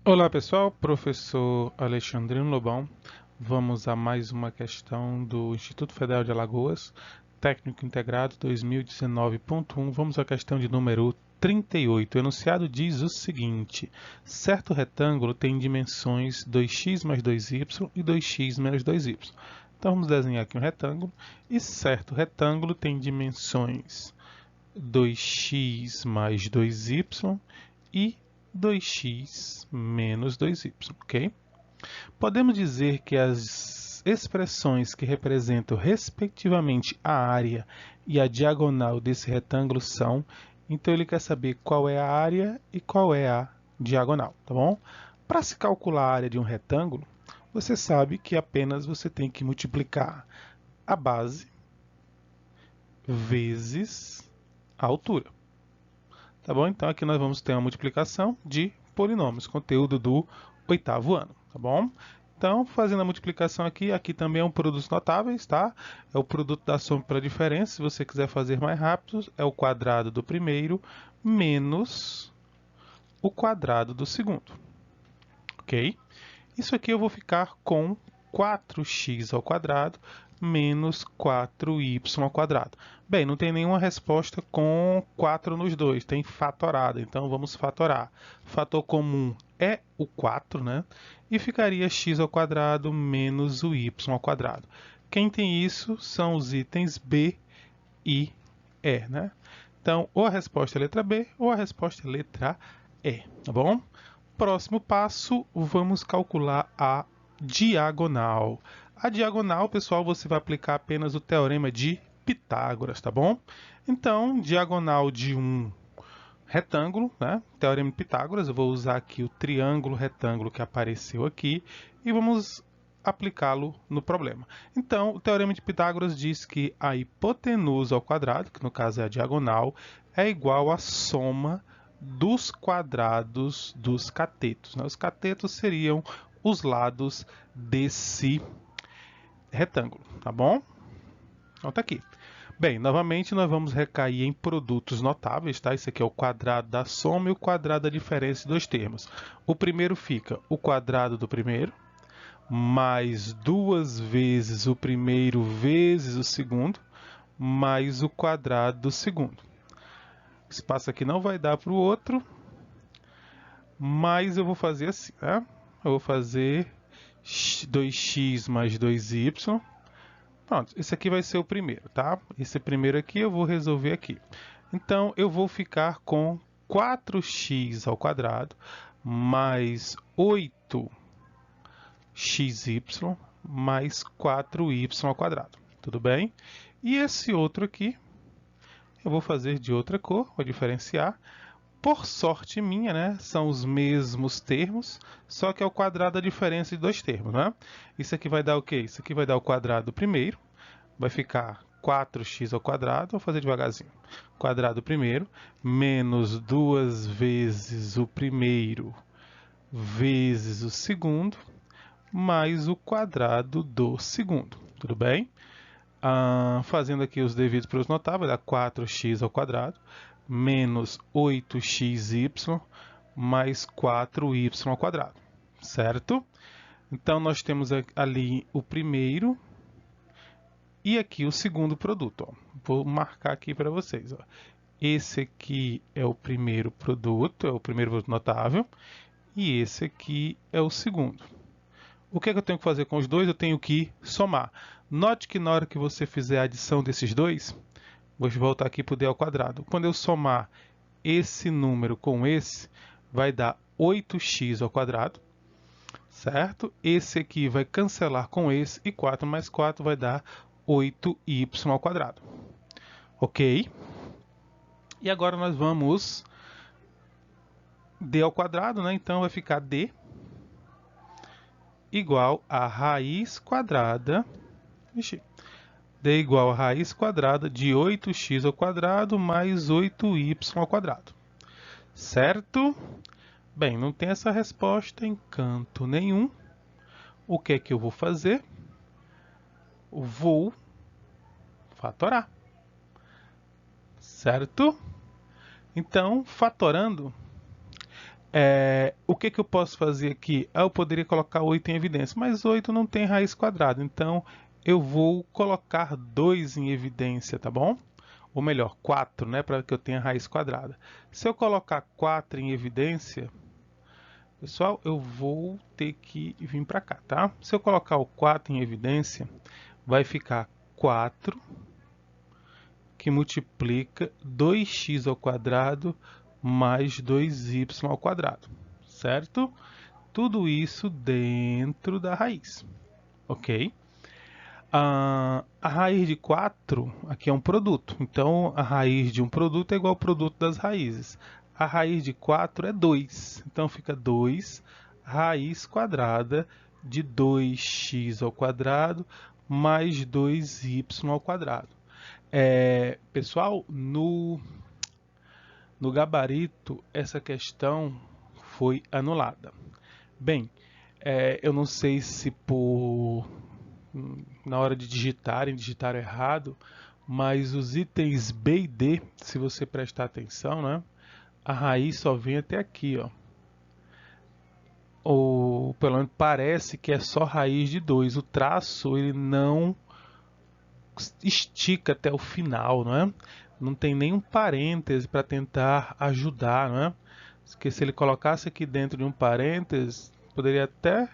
Olá pessoal, professor Alexandrino Lobão. Vamos a mais uma questão do Instituto Federal de Alagoas, Técnico Integrado 2019.1. Vamos à questão de número 38. O enunciado diz o seguinte: certo retângulo tem dimensões 2x mais 2y e 2x menos 2y. Então vamos desenhar aqui um retângulo e certo retângulo tem dimensões 2x mais 2y e 2x menos 2y, ok? Podemos dizer que as expressões que representam respectivamente a área e a diagonal desse retângulo são, então ele quer saber qual é a área e qual é a diagonal, tá bom? Para se calcular a área de um retângulo, você sabe que apenas você tem que multiplicar a base vezes a altura. Tá bom? Então aqui nós vamos ter uma multiplicação de polinômios, conteúdo do 8º ano, tá bom? Então, fazendo a multiplicação aqui, aqui também é um produto notáveis, tá? É o produto da soma para a diferença. Se você quiser fazer mais rápido, é o quadrado do primeiro menos o quadrado do segundo, ok? Isso aqui eu vou ficar com 4x ao quadrado menos 4y ao quadrado. Bem, não tem nenhuma resposta com 4 nos dois, tem fatorado, então vamos fatorar. Fator comum é o 4, né? E ficaria x ao quadrado menos o y ao quadrado. Quem tem isso são os itens b e e, né? Então, ou a resposta é a letra B ou a resposta é a letra E, tá bom? Próximo passo, vamos calcular a diagonal. A diagonal, pessoal, você vai aplicar apenas o teorema de Pitágoras, tá bom? Então, diagonal de um retângulo, né? Teorema de Pitágoras, eu vou usar aqui o triângulo retângulo que apareceu aqui e vamos aplicá-lo no problema. Então, o teorema de Pitágoras diz que a hipotenusa ao quadrado, que no caso é a diagonal, é igual à soma dos quadrados dos catetos, né? Os catetos seriam os lados desse retângulo, tá bom? Então tá aqui. Bem, novamente nós vamos recair em produtos notáveis, tá? Isso aqui é o quadrado da soma e o quadrado da diferença de dois termos. O primeiro fica o quadrado do primeiro, mais 2 vezes o primeiro vezes o segundo, mais o quadrado do segundo. Esse passo aqui não vai dar para o outro, mas eu vou fazer assim, né? Eu vou fazer 2x mais 2y. Pronto, esse aqui vai ser o primeiro, tá? Esse primeiro aqui eu vou resolver aqui. Então, eu vou ficar com 4x ao quadrado mais 8xy mais 4y ao quadrado. Tudo bem? E esse outro aqui, eu vou fazer de outra cor, vou diferenciar. Por sorte minha, né, são os mesmos termos, só que é o quadrado da diferença de dois termos, né? Isso aqui vai dar o quê? Isso aqui vai dar o quadrado do primeiro, vai ficar 4x ao quadrado, vou fazer devagarzinho. Quadrado do primeiro, menos 2 vezes o primeiro vezes o segundo, mais o quadrado do segundo, tudo bem? Fazendo aqui os devidos para os notáveis, vai dar 4x ao quadrado, menos 8xy, mais 4y ao quadrado, certo? Então, nós temos ali o primeiro e aqui o segundo produto. Ó. Vou marcar aqui para vocês. Ó. Esse aqui é o primeiro produto, é o primeiro produto notável, e esse aqui é o segundo. O que é que eu tenho que fazer com os dois? Eu tenho que somar. Note que na hora que você fizer a adição desses dois, vou voltar aqui para o d ao quadrado. Quando eu somar esse número com esse, vai dar 8x ao quadrado, certo? Esse aqui vai cancelar com esse, e 4 mais 4 vai dar 8y ao quadrado. Ok? E agora nós vamos d ao quadrado, né? Então vai ficar d igual a raiz quadrada, d igual a raiz quadrada de 8x ao quadrado mais 8y ao quadrado. Certo? Bem, não tem essa resposta em canto nenhum. O que é que eu vou fazer? Vou fatorar. Certo? Então, fatorando, O que eu posso fazer aqui? Eu poderia colocar 8 em evidência, mas 8 não tem raiz quadrada, então eu vou colocar 2 em evidência, tá bom? Ou melhor, 4, né, para que eu tenha raiz quadrada. Se eu colocar 4 em evidência, pessoal, eu vou ter que vir para cá, tá? Se eu colocar o 4 em evidência, vai ficar 4 que multiplica 2x ao quadrado mais 2y ao quadrado, certo? Tudo isso dentro da raiz, ok? A raiz de 4 aqui é um produto, então a raiz de um produto é igual ao produto das raízes. A raiz de 4 é 2, então fica 2 raiz quadrada de 2x ao quadrado mais 2y ao quadrado. Pessoal, no gabarito essa questão foi anulada. Bem, eu não sei se na hora de digitaram errado, mas os itens B e D, se você prestar atenção, né, a raiz só vem até aqui, ó. Ou pelo menos parece que é só raiz de 2. O traço ele não estica até o final, não é? Não tem nenhum parêntese para tentar ajudar, não é? Porque se ele colocasse aqui dentro de um parêntese, poderia até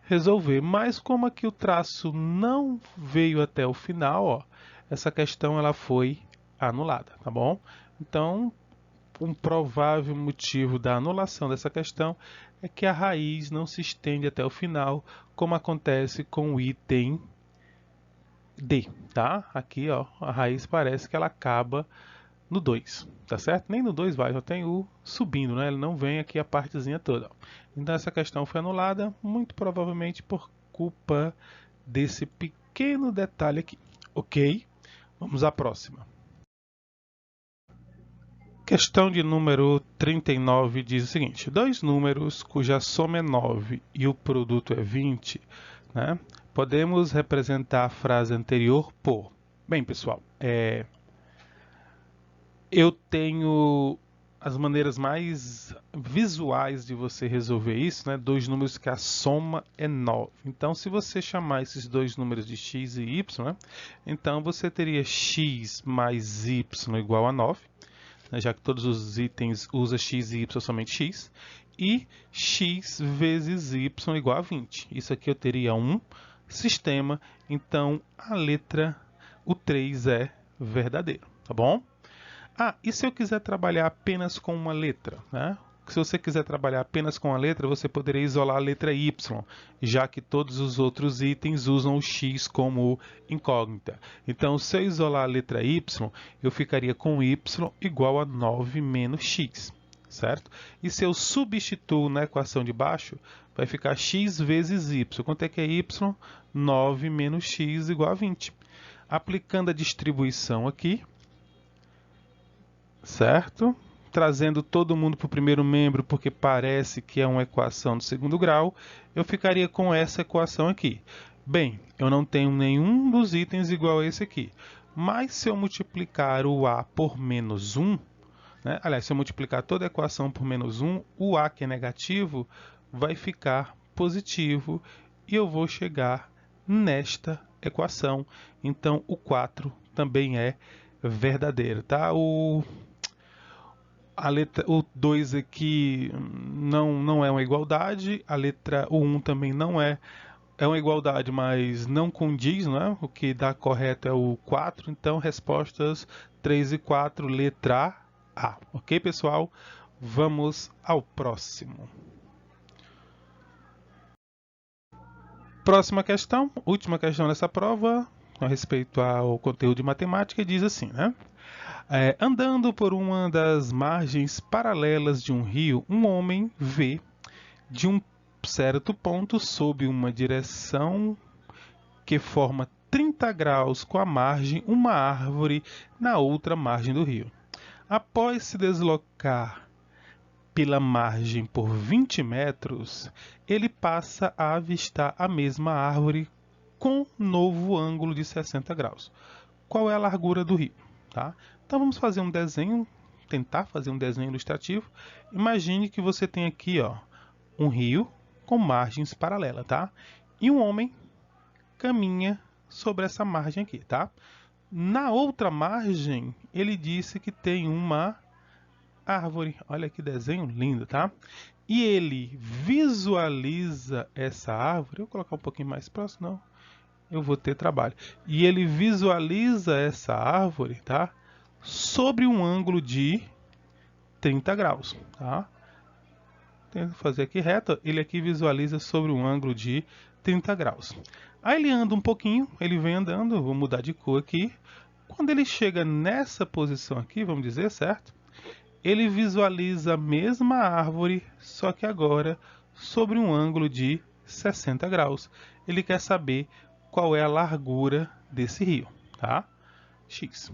resolver. Mas como aqui o traço não veio até o final, ó, essa questão ela foi anulada, tá bom? Então, um provável motivo da anulação dessa questão é que a raiz não se estende até o final, como acontece com o item D, tá? Aqui, ó, a raiz parece que ela acaba no 2, tá certo? Nem no 2 vai, só tem o subindo, né? Ele não vem aqui a partezinha toda. Então essa questão foi anulada, muito provavelmente por culpa desse pequeno detalhe aqui, ok? Vamos à próxima. Questão de número 39 diz o seguinte: dois números cuja soma é 9 e o produto é 20, né? Podemos representar a frase anterior por... Bem, pessoal, eu tenho as maneiras mais visuais de você resolver isso, né? Dois números que a soma é 9. Então, se você chamar esses dois números de x e y, né? Então você teria x mais y igual a 9, né? Já que todos os itens usam x e y somente x, e x vezes y igual a 20. Isso aqui eu teria um sistema, então a letra, o 3 é verdadeiro, tá bom? E se eu quiser trabalhar apenas com uma letra, né? Se você quiser trabalhar apenas com a letra, você poderia isolar a letra y, já que todos os outros itens usam o x como incógnita. Então, se eu isolar a letra y, eu ficaria com y igual a 9 menos x, certo? E se eu substituo na equação de baixo, vai ficar x vezes y. Quanto é que é y? 9 menos x igual a 20. Aplicando a distribuição aqui, certo? Trazendo todo mundo para o primeiro membro, porque parece que é uma equação do segundo grau, eu ficaria com essa equação aqui. Bem, eu não tenho nenhum dos itens igual a esse aqui. Mas se eu multiplicar o a por menos 1, né? Aliás, se eu multiplicar toda a equação por menos 1, o a, que é negativo, vai ficar positivo e eu vou chegar nesta equação. Então, o 4 também é verdadeiro, tá? O 2 aqui não é uma igualdade, o 1 também não é uma igualdade, mas não condiz, né? O que dá correto é o 4, então respostas 3 e 4, letra A. Ok, pessoal? Vamos ao próximo. Próxima questão, última questão dessa prova, com respeito ao conteúdo de matemática, diz assim, né? Andando por uma das margens paralelas de um rio, um homem vê de um certo ponto, sob uma direção que forma 30 graus com a margem, uma árvore na outra margem do rio. Após se deslocar pela margem por 20 metros, ele passa a avistar a mesma árvore com novo ângulo de 60 graus. Qual é a largura do rio? Tá? Então vamos fazer um desenho tentar fazer um desenho ilustrativo, imagine que você tem aqui, ó, um rio com margens paralelas, tá? E um homem caminha sobre essa margem aqui, tá? Na outra margem, ele disse que tem uma árvore. Olha que desenho lindo, tá? E ele visualiza essa árvore. Eu vou colocar um pouquinho mais próximo, não. Eu vou ter trabalho. E ele visualiza essa árvore, tá? Sobre um ângulo de 30 graus, tá? Tento fazer aqui reto. Ele aqui visualiza sobre um ângulo de 30 graus. Aí ele anda um pouquinho, ele vem andando, vou mudar de cor aqui. Quando ele chega nessa posição aqui, vamos dizer, certo? Ele visualiza a mesma árvore, só que agora sobre um ângulo de 60 graus. Ele quer saber qual é a largura desse rio, tá? X,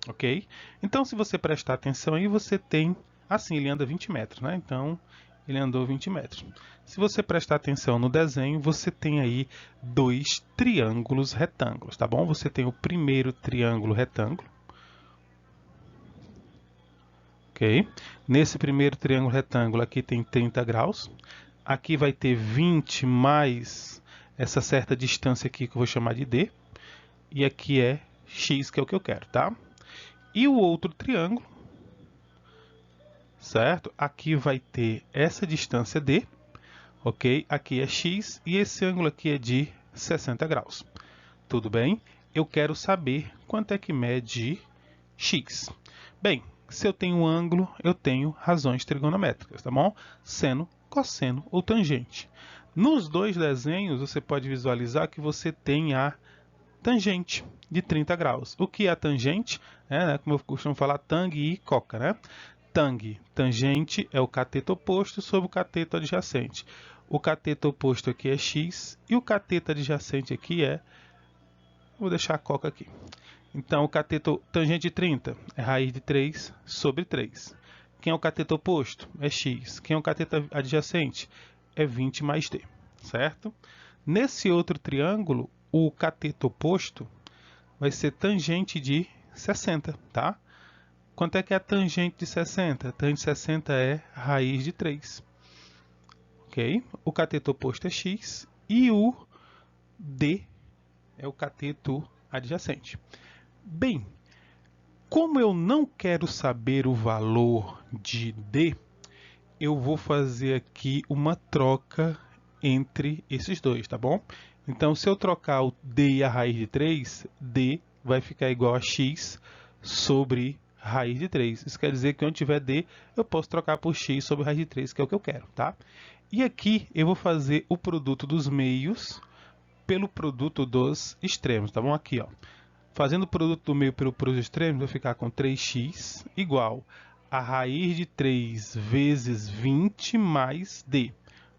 ok? Então, se você prestar atenção aí, você tem... Assim, ele anda 20 metros, né? Então, ele andou 20 metros. Se você prestar atenção no desenho, você tem aí dois triângulos retângulos, tá bom? Você tem o primeiro triângulo retângulo, ok? Nesse primeiro triângulo retângulo aqui tem 30 graus. Aqui vai ter 20 mais essa certa distância aqui que eu vou chamar de D. E aqui é X, que é o que eu quero, tá? E o outro triângulo, certo? Aqui vai ter essa distância D, ok? Aqui é X e esse ângulo aqui é de 60 graus. Tudo bem? Eu quero saber quanto é que mede X. Bem, se eu tenho um ângulo, eu tenho razões trigonométricas, tá bom? Seno, cosseno ou tangente. Nos dois desenhos, você pode visualizar que você tem a tangente de 30 graus. O que é a tangente? Como eu costumo falar, tang e coca, né? Tang, tangente, é o cateto oposto sobre o cateto adjacente. O cateto oposto aqui é x e o cateto adjacente aqui é... Vou deixar a coca aqui. Então, o cateto tangente de 30 é raiz de 3 sobre 3. Quem é o cateto oposto? É x. Quem é o cateto adjacente? É 20 mais d, certo? Nesse outro triângulo, o cateto oposto vai ser tangente de 60, tá? Quanto é que é a tangente de 60? A tangente de 60 é raiz de 3. Ok? O cateto oposto é x e o d é o cateto adjacente. Bem, como eu não quero saber o valor de D, eu vou fazer aqui uma troca entre esses dois, tá bom? Então, se eu trocar o D e a raiz de 3, D vai ficar igual a X sobre raiz de 3. Isso quer dizer que onde tiver D, eu posso trocar por X sobre raiz de 3, que é o que eu quero, tá? E aqui eu vou fazer o produto dos meios pelo produto dos extremos, tá bom? Aqui, ó. Fazendo o produto do meio pelos extremos, vai ficar com 3x igual a raiz de 3 vezes 20 mais d.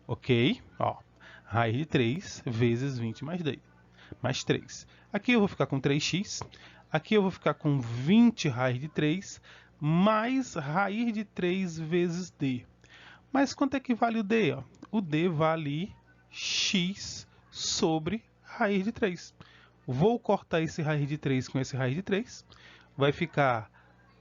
Ok? Ó, raiz de 3 vezes 20 mais d. Mais 3. Aqui eu vou ficar com 3x. Aqui eu vou ficar com 20 raiz de 3 mais raiz de 3 vezes d. Mas quanto é que vale o d? Ó? O d vale x sobre raiz de 3. Vou cortar esse raiz de 3 com esse raiz de 3. Vai ficar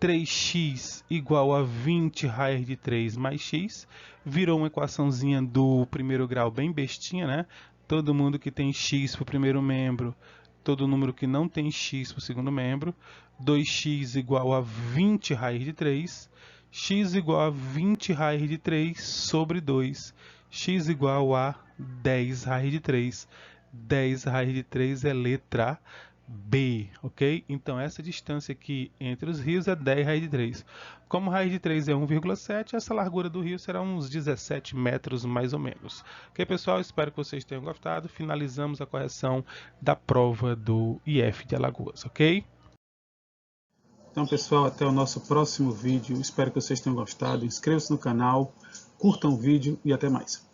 3x igual a 20 raiz de 3 mais x. Virou uma equaçãozinha do primeiro grau bem bestinha, né? Todo mundo que tem x para o primeiro membro, todo número que não tem x para o segundo membro. 2x igual a 20 raiz de 3. X igual a 20 raiz de 3 sobre 2. X igual a 10 raiz de 3. 10 raiz de 3 é letra B, ok? Então, essa distância aqui entre os rios é 10 raiz de 3. Como raiz de 3 é 1,7, essa largura do rio será uns 17 metros, mais ou menos. Ok, pessoal? Espero que vocês tenham gostado. Finalizamos a correção da prova do IF de Alagoas, ok? Então, pessoal, até o nosso próximo vídeo. Espero que vocês tenham gostado. Inscrevam-se no canal, curtam o vídeo e até mais.